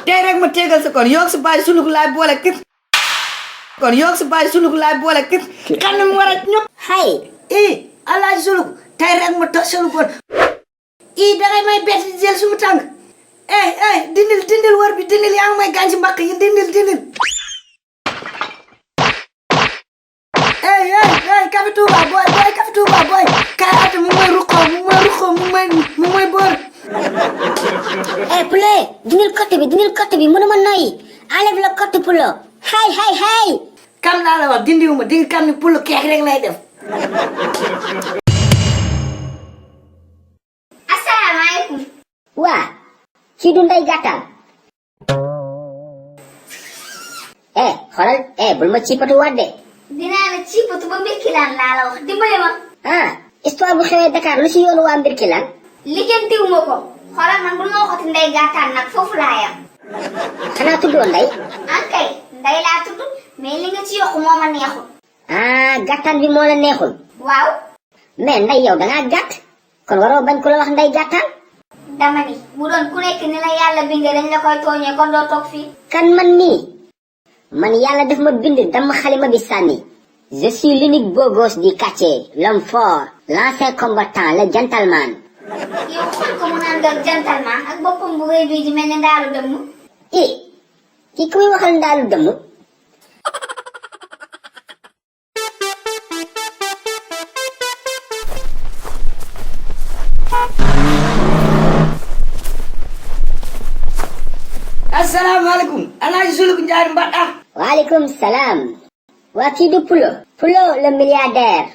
tey rek ma tegal sa kon yoog sa baay suluk laay boole kit kon yoog sa baay suluk laay boole kit xam ne mu war a ñëpp hay alaaji suluk tey rek ma tax suluk kon dangay may bett di jël suma tànk dindil war bi dindil yaa ngi may gaañ ci mbàq yi dindil Café Touba boy Café Touba boy kay ate mu may ruqoo mu may boor poulet dindil côté bi mënuma noyyi enlève le côté poulet hay kam laa la wax dindiwuma di nga kam ni poulet keek rek lay def asalaamaaleykum waa ci du ndey gàttal xoolal bul ma ciipatu waat de dinaa la ciipatu ba Mbirkilaan laa la wax dimbali ma. histoire bu xewee Dakar lu ci yoonu waa Mbirkilaan. lijjantiwuma ko xoolal man bul ma waxati ndey gàttaan nag foofu laa yam. xanaa tuddoo ndey. kay ndey laa tudd mais li nga ci yokku moo ma neexul. gàttaan bi moo la neexul. waaw. mais ndey yow dangaa gàtt kon waroo bañ ko la wax ndey gàttaan. dama ni bu doon ku nekk ni la yàlla bindee dañ la koy tooñee kon doo toog fii. kan man nii. man yàlla daf ma bind dama xalima bi sànni je suis l'unique beau gosse du quartier l'homme fort l'ancien combattant le gentleman. yow xool ko mu naan nga gentleman ak boppam bu rëy bii di mel ni ndaalu dëmm. kii ku muy waxal ndaalu dëmm. asalaamaaleykum alaaji suluk njaari mbaɗɗa waaleykum salaam waa kii du Pulo le milliardaire.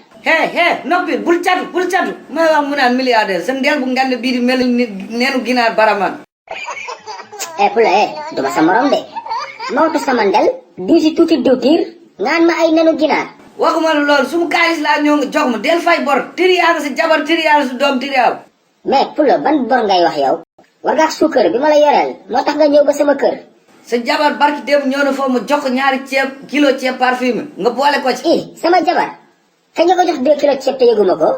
noppi bul catu may wax mu naan milliardaire sa ndeel bu ngand bii di mel ni neenu ginaar baraman Pulo duma sa morom de mawtu sama ndel di si tuuti diwtiir ngaan ma ay nenu ginaar. waxuma la loolu su mu kaalis laa ñëw nga jox ma del fay bor tiriyaa nga sa jabar tiriyaa nga sa doom tiriyaa mais Pulo ban bor ngay wax yow war nga ak suukar bi ma la yoreel moo tax nga ñëw ba sama kër. sa jabar barki démb ñëw na foofu ma jox ko ñaari kilo ceeb parfumé nga boole ko ci. sama jabar kañ nga ko jox 2 kilos ceeb te yëguma ko.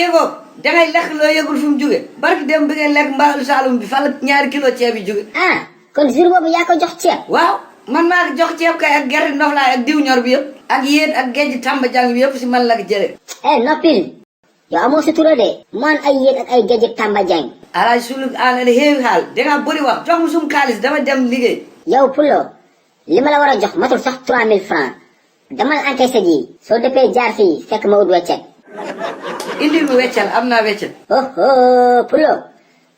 yëgoo dangay lekk loo yëgul fi mu jóge barki démb bi ngay lekk mbaalu saalum bi fan la ñaari kilo ceeb yi jóge. kon jour boobu yaa ko jox ceeb. waaw man maa ko jox ceeb kay ak gerte ndox ak diw ñor bi yëpp. ak yéen ak géej tàmba jàng bi yëpp si man la ko jëlee. noppil yow amoo sutura de man ay yéen ak ay géej tàmba jàng. alaaji suluk ana de xéewi xaal dangaa bëri wax jox mu sum xaalis dama dem liggéey. yow Pulo li ma la war a jox matul sax 3000 francs damal encaissé ji soo dëppee jaar fii fekk ma ut weccet. indil mi weccal am naa weccet. Pulo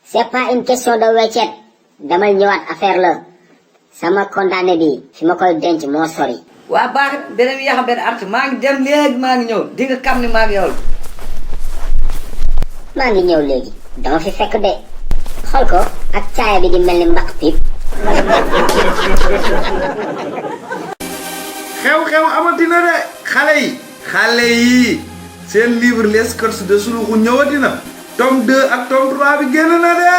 c'est pas une question de weccet damal ñëwaat affaire la sama condamné bi fi ma koy denc moo sori. waa baax na beneen yaxa benn art maa ngi dem léegi maa ngi ñëw di nga xam ni maa ngi yow la. maa ngi ñëw léegi dama fi fekk de xool ko ak caaya bi di mel ni mbaq piip. xew-xew amatina de xale yi seen livre les codes de suluxu ñëwatina tome 2 ak tome 3 bi génn na de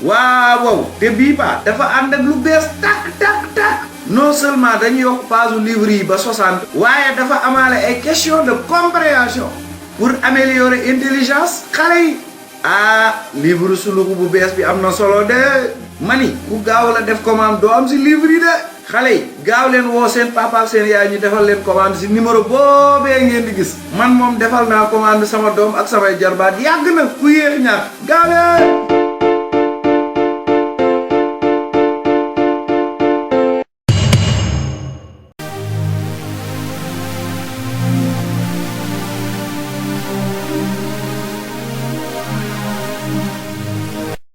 waaw te bii ba dafa ànd ak lu bees tak non seulement dañu yokk page livre yi ba 60 waaye dafa amaale ay question de compréhension pour améliorer intelligence xale yi livre suluxu bu bees bi am na solo de mani ku gaaw la def commande doo am si livre yi de xale yi gaaw leen woo seen papa ak seen yaay ñu defal leen commande si numéro boobee ngeen di gis man moom defal naa commande sama doom ak samay jarbaat yàgg na ku yéex ñaar gaaw leen.